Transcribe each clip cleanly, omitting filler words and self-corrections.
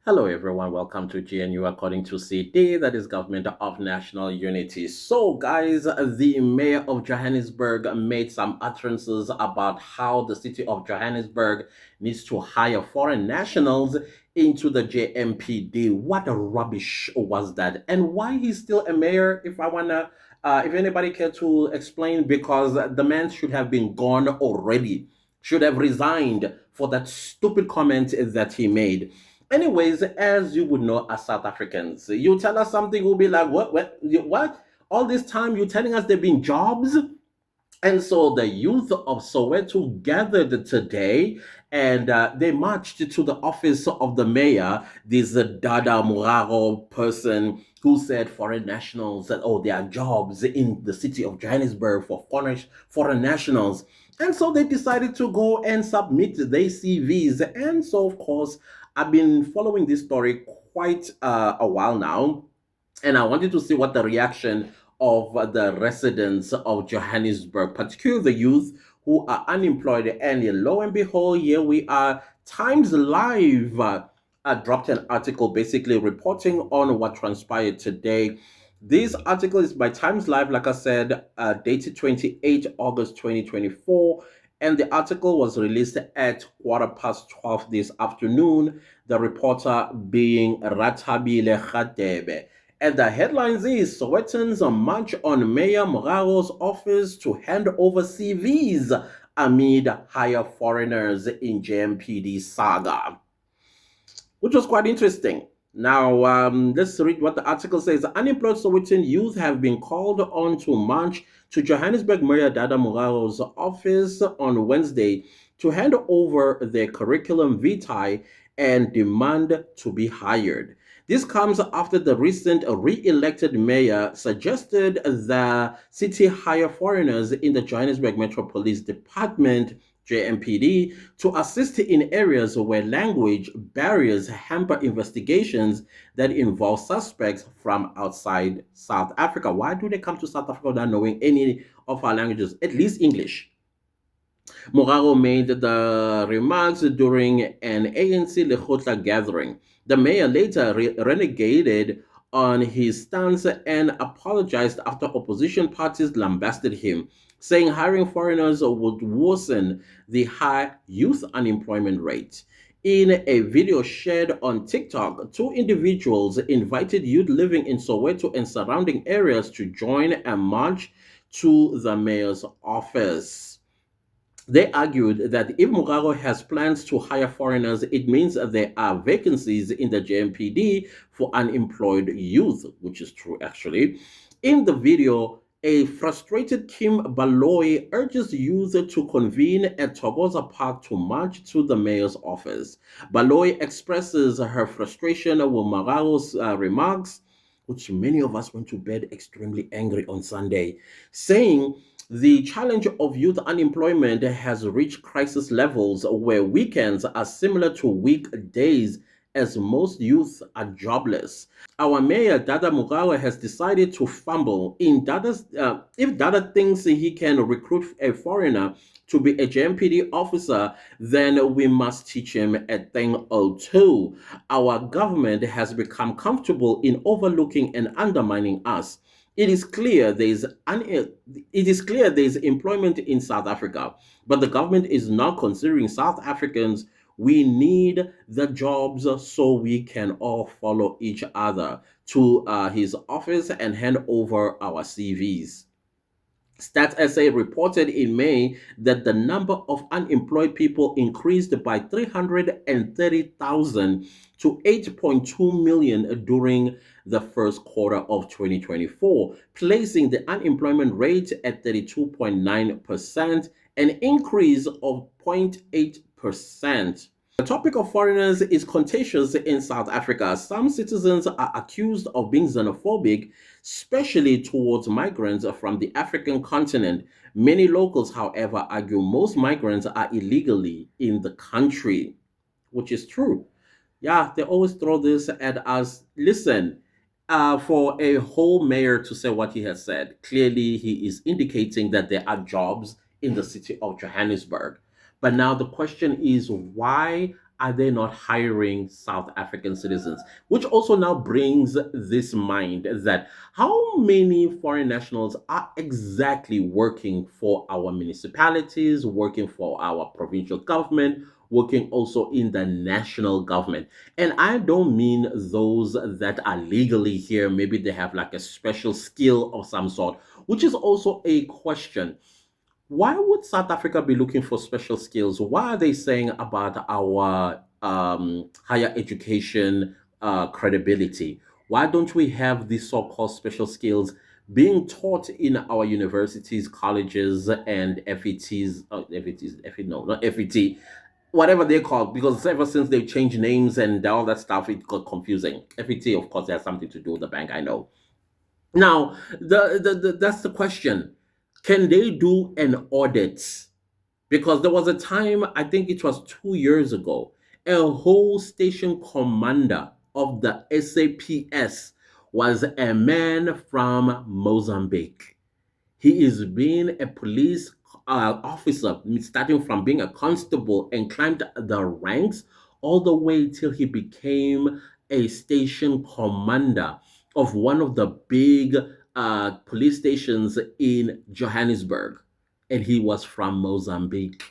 Hello, everyone. Welcome to GNU according to CD, that is Government of National Unity. So, guys, the mayor of Johannesburg made some utterances about how the city of Johannesburg needs to hire foreign nationals into the JMPD. What a rubbish was that? And why he's still a mayor, if anybody care to explain, because the man should have been gone already, should have resigned for that stupid comment that he made. Anyways, as you would know as South Africans, you tell us something, we'll be like, what? All this time you're telling us there been jobs? And so the youth of Soweto gathered today and they marched to the office of the mayor, this Dada Morero person who said foreign nationals, that, oh, there are jobs in the city of Johannesburg for foreign nationals. And so they decided to go and submit their CVs. And so, of course, I've been following this story quite a while now, and I wanted to see what the reaction of the residents of Johannesburg, particularly the youth who are unemployed. And lo and behold, here we are. Times Live dropped an article basically reporting on what transpired today. This article is by Times Live, like I said, dated 28 August 2024. And the article was released at 12:15 this afternoon. The reporter being Ratabile Khadebe. And the headlines is Sowetans march on Mayor Moraro's office to hand over CVs amid hire foreigners in JMPD saga, which was quite interesting. Now, let's read what the article says. Unemployed Sowetan youth have been called on to march to Johannesburg Mayor Dada Morero's office on Wednesday to hand over their curriculum vitae and demand to be hired. This comes after the recent re-elected mayor suggested the city hire foreigners in the Johannesburg Metro Police Department JMPD to assist in areas where language barriers hamper investigations that involve suspects from outside South Africa. Why do they come to South Africa without knowing any of our languages, at least English? Moraro made the remarks during an ANC Lekgotla gathering. The mayor later renegated on his stance and apologized after opposition parties lambasted him, saying hiring foreigners would worsen the high youth unemployment rate. In a video shared on TikTok, two individuals invited youth living in Soweto and surrounding areas to join a march to the mayor's office. They argued that if Mugabe has plans to hire foreigners, it means that there are vacancies in the JMPD for unemployed youth, which is true actually. In the video, a frustrated Kim Baloy urges youth to convene at Togoza Park to march to the mayor's office. Baloy expresses her frustration with Magaro's remarks, which many of us went to bed extremely angry on Sunday, saying the challenge of youth unemployment has reached crisis levels where weekends are similar to weekdays as most youth are jobless. Our mayor, Dada Morero, has decided to fumble. If Dada thinks he can recruit a foreigner to be a JMPD officer, then we must teach him a thing or two. Our government has become comfortable in overlooking and undermining us. It is clear there is employment in South Africa, but the government is not considering South Africans. We need the jobs so we can all follow each other to his office and hand over our CVs. Stats SA reported in May that the number of unemployed people increased by 330,000 to 8.2 million during the first quarter of 2024, placing the unemployment rate at 32.9%, an increase of 0.8%. The topic of foreigners is contentious in South Africa. Some citizens are accused of being xenophobic, especially towards migrants from the African continent. Many locals, however, argue most migrants are illegally in the country, which is true. Yeah, they always throw this at us. Listen, for a whole mayor to say what he has said, clearly he is indicating that there are jobs in the city of Johannesburg. But now the question is, why are they not hiring South African citizens? Which also now brings this mind that how many foreign nationals are exactly working for our municipalities, working for our provincial government, working also in the national government? And I don't mean those that are legally here. Maybe they have like a special skill of some sort, which is also a question. Why would South Africa be looking for special skills? Why are they saying about our higher education credibility? Why don't we have these so-called special skills being taught in our universities, colleges, and FETs? FETs, FET, no, not FET, whatever they're called, because ever since they changed names and all that stuff, it got confusing. FET, of course, has something to do with the bank, I know. Now, that's the question. Can they do an audit? Because there was a time, I think it was 2 years ago, a whole station commander of the SAPS was a man from Mozambique. He is being a police officer, starting from being a constable and climbed the ranks all the way till he became a station commander of one of the big police stations in Johannesburg. And he was from Mozambique.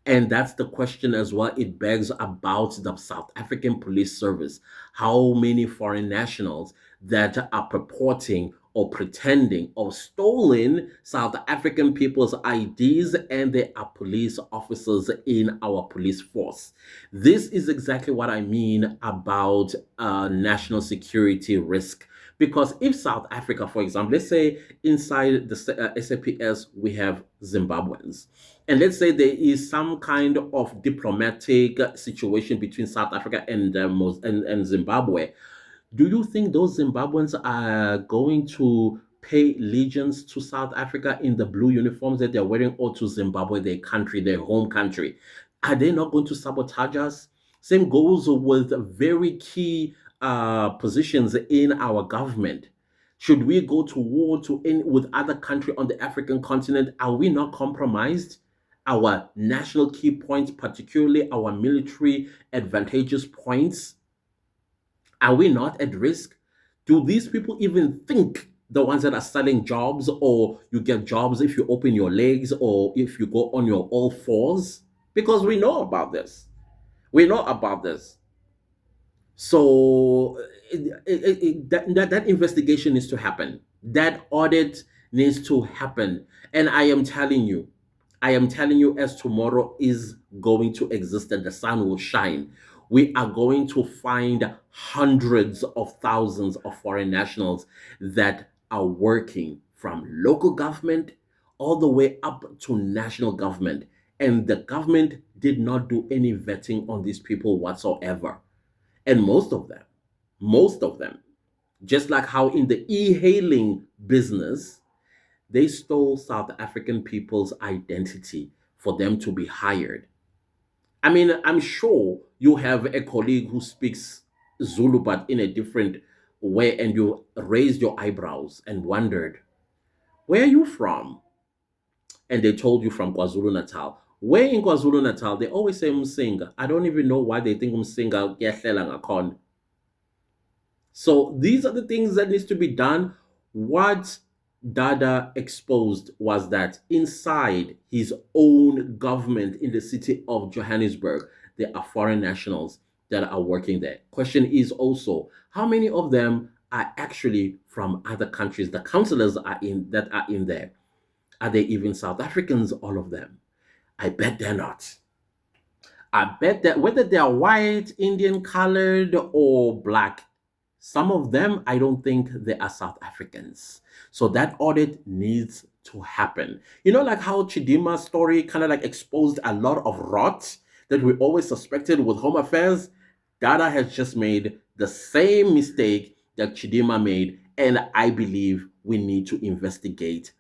And that's the question as well. It begs about the South African police service. How many foreign nationals that are purporting or pretending or stolen South African people's IDs and they are police officers in our police force? This is exactly what I mean about national security risk. Because if South Africa, for example, let's say inside the SAPS, we have Zimbabweans, and let's say there is some kind of diplomatic situation between South Africa and, and Zimbabwe, do you think those Zimbabweans are going to pay allegiance to South Africa in the blue uniforms that they're wearing, or to Zimbabwe, their country, their home country? Are they not going to sabotage us? Same goes with very key positions in our government. Should we go to war with other country on the African continent? Are we not compromised? Our national key points, particularly our military advantageous points, are we not at risk? Do these people even think the ones that are selling jobs, or you get jobs if you open your legs or if you go on your all fours? Because we know about this. We know about this. So that investigation needs to happen. That audit needs to happen. And I am telling you, as tomorrow is going to exist and the sun will shine, we are going to find hundreds of thousands of foreign nationals that are working from local government all the way up to national government. And the government did not do any vetting on these people whatsoever. And most of them, just like how in the e-hailing business, they stole South African people's identity for them to be hired. I mean, I'm sure you have a colleague who speaks Zulu but in a different way, and you raised your eyebrows and wondered, where are you from? And they told you from KwaZulu Natal. Where in KwaZulu Natal, they always say Msinga. I don't even know why they think Msinga kuyahlela ngakhona. So these are the things that needs to be done. What Dada exposed was that inside his own government in the city of Johannesburg, there are foreign nationals that are working there. Question is also, how many of them are actually from other countries? The councillors are in there. Are they even South Africans, all of them? I bet they're not. I bet that whether they are white, Indian colored, or black, some of them, I don't think they are South Africans. So that audit needs to happen. You know, like how Chidima's story kind of like exposed a lot of rot that we always suspected with Home Affairs. Dada has just made the same mistake that Chidima made. And I believe we need to investigate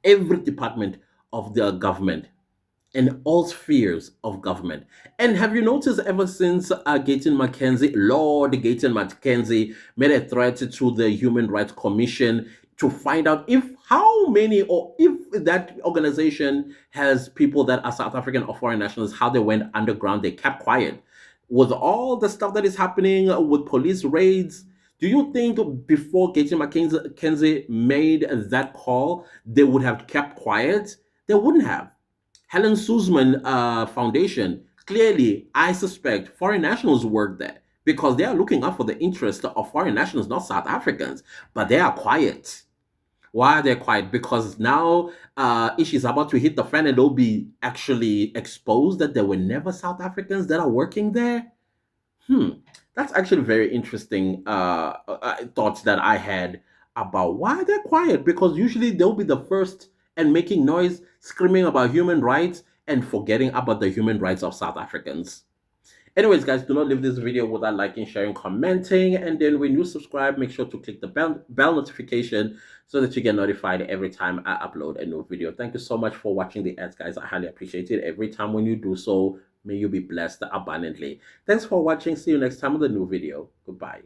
every department of the government and all spheres of government. And have you noticed ever since Gayton McKenzie, Lord Gayton McKenzie, made a threat to the Human Rights Commission to find out if how many or if that organization has people that are South African or foreign nationals, how they went underground, they kept quiet. With all the stuff that is happening with police raids, do you think before Gates McKenzie made that call, they would have kept quiet? They wouldn't have. Helen Suzman Foundation, clearly, I suspect foreign nationals work there because they are looking out for the interest of foreign nationals, not South Africans, but they are quiet. Why are they quiet? Because now issues about to hit the fan and they'll be actually exposed that there were never South Africans that are working there. Hmm, that's actually very interesting thoughts that I had about why they're quiet. Because usually they'll be the first and making noise, screaming about human rights, and forgetting about the human rights of South Africans. Anyways, guys, do not leave this video without liking, sharing, commenting, and then when you subscribe, make sure to click the bell notification so that you get notified every time I upload a new video. Thank you so much for watching the ads, guys. I highly appreciate it. Every time when you do so, may you be blessed abundantly. Thanks for watching. See you next time with a new video. Goodbye.